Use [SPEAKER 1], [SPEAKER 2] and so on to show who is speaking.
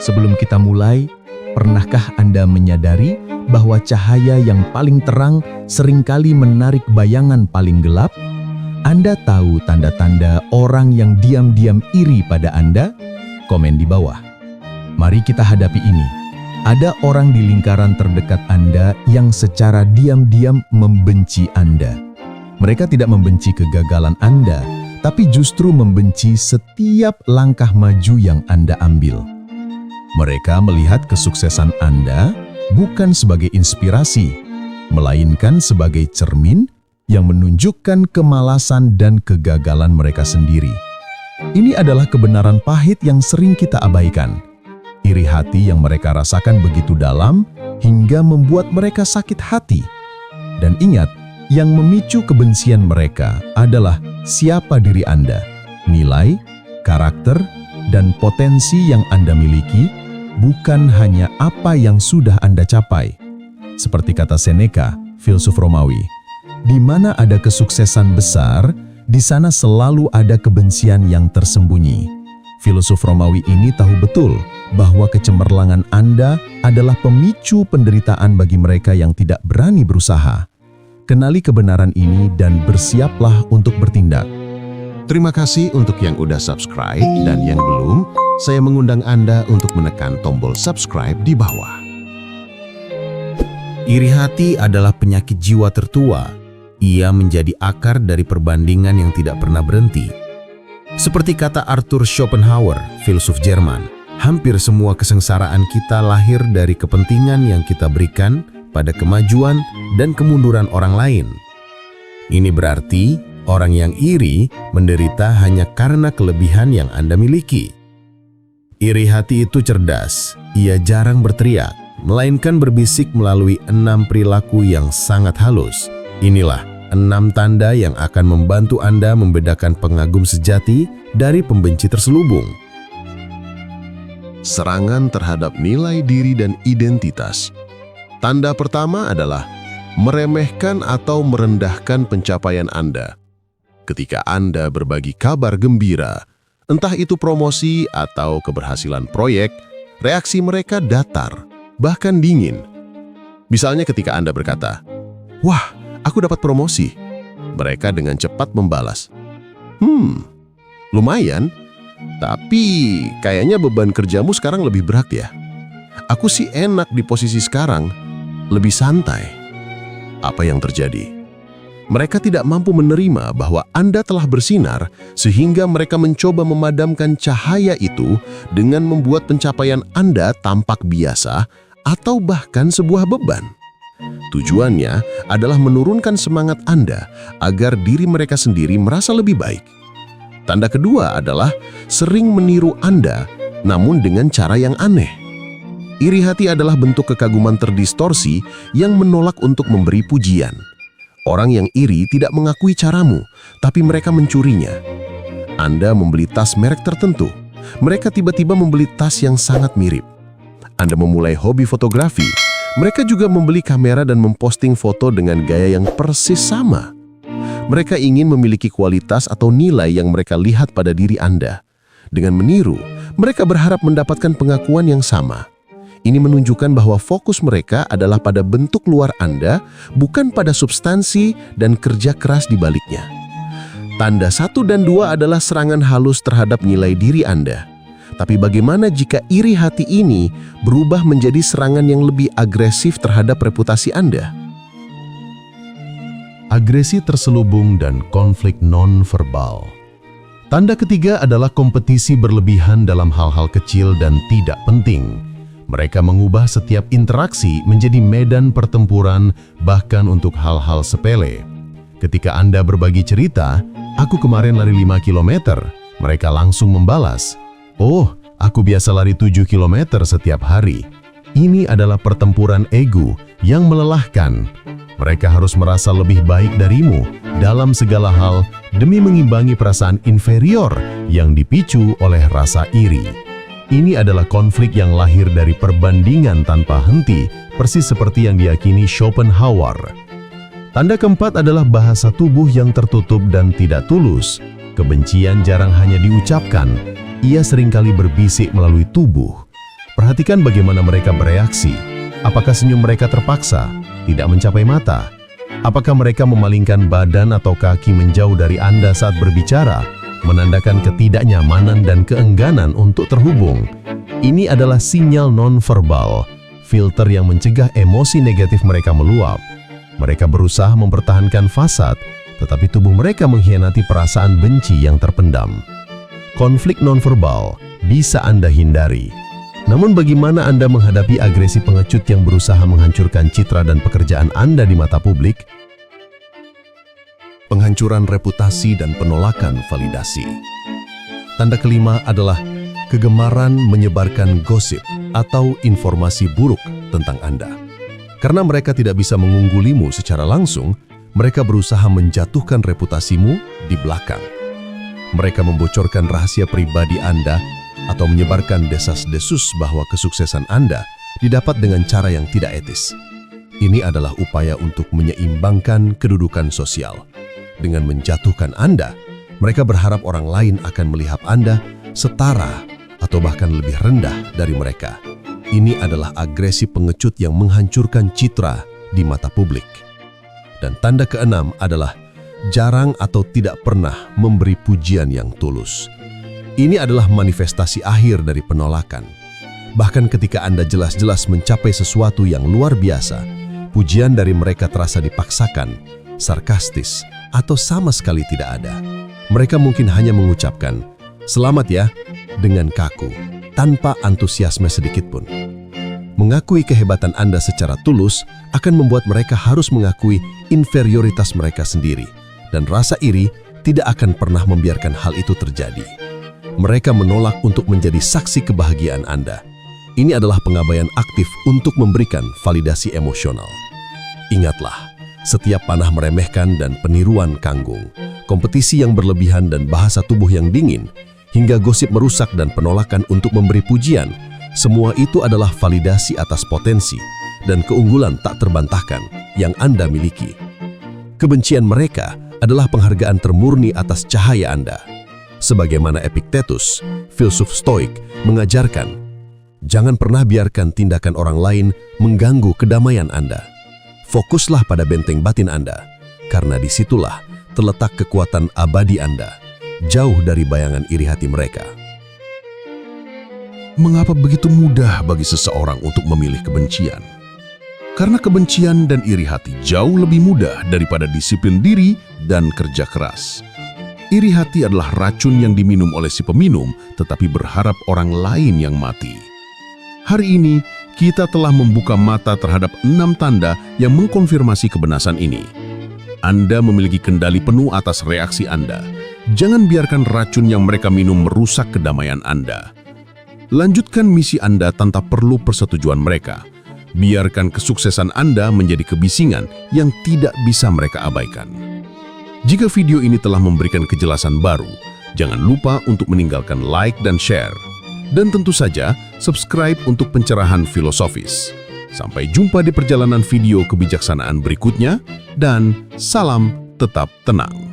[SPEAKER 1] Sebelum kita mulai, pernahkah Anda menyadari bahwa cahaya yang paling terang seringkali menarik bayangan paling gelap? Anda tahu tanda-tanda orang yang diam-diam iri pada Anda? Komen di bawah. Mari kita hadapi ini. Ada orang di lingkaran terdekat Anda yang secara diam-diam membenci Anda. Mereka tidak membenci kegagalan Anda, tapi justru membenci setiap langkah maju yang Anda ambil. Mereka melihat kesuksesan Anda bukan sebagai inspirasi, melainkan sebagai cermin yang menunjukkan kemalasan dan kegagalan mereka sendiri. Ini adalah kebenaran pahit yang sering kita abaikan. Iri hati yang mereka rasakan begitu dalam hingga membuat mereka sakit hati. Dan ingat, yang memicu kebencian mereka adalah siapa diri Anda, nilai, karakter, dan potensi yang Anda miliki, bukan hanya apa yang sudah Anda capai. Seperti kata Seneca, filsuf Romawi, di mana ada kesuksesan besar, di sana selalu ada kebencian yang tersembunyi. Filsuf Romawi ini tahu betul bahwa kecemerlangan Anda adalah pemicu penderitaan bagi mereka yang tidak berani berusaha. Kenali kebenaran ini dan bersiaplah untuk bertindak.
[SPEAKER 2] Terima kasih untuk yang udah subscribe dan yang belum, saya mengundang Anda untuk menekan tombol subscribe di bawah.
[SPEAKER 3] Iri hati adalah penyakit jiwa tertua. Ia menjadi akar dari perbandingan yang tidak pernah berhenti. Seperti kata Arthur Schopenhauer, filsuf Jerman, hampir semua kesengsaraan kita lahir dari kepentingan yang kita berikan pada kemajuan dan kemunduran orang lain. Ini berarti orang yang iri menderita hanya karena kelebihan yang Anda miliki. Iri hati itu cerdas, ia jarang berteriak, melainkan berbisik melalui 6 perilaku yang sangat halus. Inilah 6 tanda yang akan membantu Anda membedakan pengagum sejati dari pembenci terselubung.
[SPEAKER 2] Serangan terhadap nilai diri dan identitas. Tanda pertama adalah meremehkan atau merendahkan pencapaian Anda. Ketika Anda berbagi kabar gembira, entah itu promosi atau keberhasilan proyek, reaksi mereka datar, bahkan dingin. Misalnya ketika Anda berkata, "Wah, aku dapat promosi." Mereka dengan cepat membalas, lumayan, tapi kayaknya beban kerjamu sekarang lebih berat ya. Aku sih enak di posisi sekarang, lebih santai. Apa yang terjadi? Mereka tidak mampu menerima bahwa Anda telah bersinar sehingga mereka mencoba memadamkan cahaya itu dengan membuat pencapaian Anda tampak biasa atau bahkan sebuah beban. Tujuannya adalah menurunkan semangat Anda agar diri mereka sendiri merasa lebih baik. Tanda kedua adalah sering meniru Anda, namun dengan cara yang aneh. Iri hati adalah bentuk kekaguman terdistorsi yang menolak untuk memberi pujian. Orang yang iri tidak mengakui caramu, tapi mereka mencurinya. Anda membeli tas merek tertentu, mereka tiba-tiba membeli tas yang sangat mirip. Anda memulai hobi fotografi, mereka juga membeli kamera dan memposting foto dengan gaya yang persis sama. Mereka ingin memiliki kualitas atau nilai yang mereka lihat pada diri Anda. Dengan meniru, mereka berharap mendapatkan pengakuan yang sama. Ini menunjukkan bahwa fokus mereka adalah pada bentuk luar Anda, bukan pada substansi dan kerja keras di baliknya. Tanda 1 dan 2 adalah serangan halus terhadap nilai diri Anda. Tapi bagaimana jika iri hati ini berubah menjadi serangan yang lebih agresif terhadap reputasi Anda?
[SPEAKER 4] Agresi terselubung dan konflik non-verbal. Tanda ketiga adalah kompetisi berlebihan dalam hal-hal kecil dan tidak penting. Mereka mengubah setiap interaksi menjadi medan pertempuran, bahkan untuk hal-hal sepele. Ketika Anda berbagi cerita, "Aku kemarin lari 5 km, mereka langsung membalas, "Oh, aku biasa lari 7 km setiap hari." Ini adalah pertempuran ego yang melelahkan. Mereka harus merasa lebih baik darimu dalam segala hal demi mengimbangi perasaan inferior yang dipicu oleh rasa iri. Ini adalah konflik yang lahir dari perbandingan tanpa henti, persis seperti yang diyakini Schopenhauer. Tanda keempat adalah bahasa tubuh yang tertutup dan tidak tulus. Kebencian jarang hanya diucapkan, ia seringkali berbisik melalui tubuh. Perhatikan bagaimana mereka bereaksi. Apakah senyum mereka terpaksa, tidak mencapai mata? Apakah mereka memalingkan badan atau kaki menjauh dari Anda saat berbicara, menandakan ketidaknyamanan dan keengganan untuk terhubung? Ini adalah sinyal nonverbal, filter yang mencegah emosi negatif mereka meluap. Mereka berusaha mempertahankan fasad, tetapi tubuh mereka mengkhianati perasaan benci yang terpendam. Konflik nonverbal bisa Anda hindari. Namun bagaimana Anda menghadapi agresi pengecut yang berusaha menghancurkan citra dan pekerjaan Anda di mata publik?
[SPEAKER 2] Penghancuran reputasi dan penolakan validasi. Tanda kelima adalah kegemaran menyebarkan gosip atau informasi buruk tentang Anda. Karena mereka tidak bisa mengunggulimu secara langsung, mereka berusaha menjatuhkan reputasimu di belakang. Mereka membocorkan rahasia pribadi Anda atau menyebarkan desas-desus bahwa kesuksesan Anda didapat dengan cara yang tidak etis. Ini adalah upaya untuk menyeimbangkan kedudukan sosial. Dengan menjatuhkan Anda, mereka berharap orang lain akan melihat Anda setara atau bahkan lebih rendah dari mereka. Ini adalah agresi pengecut yang menghancurkan citra di mata publik. Dan tanda keenam adalah jarang atau tidak pernah memberi pujian yang tulus. Ini adalah manifestasi akhir dari penolakan. Bahkan ketika Anda jelas-jelas mencapai sesuatu yang luar biasa, pujian dari mereka terasa dipaksakan, sarkastis, atau sama sekali tidak ada. Mereka mungkin hanya mengucapkan, "Selamat ya," dengan kaku, tanpa antusiasme sedikit pun. Mengakui kehebatan Anda secara tulus akan membuat mereka harus mengakui inferioritas mereka sendiri, dan rasa iri tidak akan pernah membiarkan hal itu terjadi. Mereka menolak untuk menjadi saksi kebahagiaan Anda. Ini adalah pengabaian aktif untuk memberikan validasi emosional. Ingatlah, setiap panah meremehkan dan peniruan kanggung, kompetisi yang berlebihan dan bahasa tubuh yang dingin, hingga gosip merusak dan penolakan untuk memberi pujian, semua itu adalah validasi atas potensi dan keunggulan tak terbantahkan yang Anda miliki. Kebencian mereka adalah penghargaan termurni atas cahaya Anda. Sebagaimana Epictetus, filsuf Stoik, mengajarkan, jangan pernah biarkan tindakan orang lain mengganggu kedamaian Anda. Fokuslah pada benteng batin Anda, karena disitulah terletak kekuatan abadi Anda, jauh dari bayangan iri hati mereka.
[SPEAKER 5] Mengapa begitu mudah bagi seseorang untuk memilih kebencian? Karena kebencian dan iri hati jauh lebih mudah daripada disiplin diri dan kerja keras. Iri hati adalah racun yang diminum oleh si peminum, tetapi berharap orang lain yang mati. Hari ini, kita telah membuka mata terhadap 6 tanda yang mengkonfirmasi kebenaran ini. Anda memiliki kendali penuh atas reaksi Anda. Jangan biarkan racun yang mereka minum merusak kedamaian Anda. Lanjutkan misi Anda tanpa perlu persetujuan mereka. Biarkan kesuksesan Anda menjadi kebisingan yang tidak bisa mereka abaikan. Jika video ini telah memberikan kejelasan baru, jangan lupa untuk meninggalkan like dan share. Dan tentu saja, subscribe untuk pencerahan filosofis. Sampai jumpa di perjalanan video kebijaksanaan berikutnya, dan salam tetap tenang.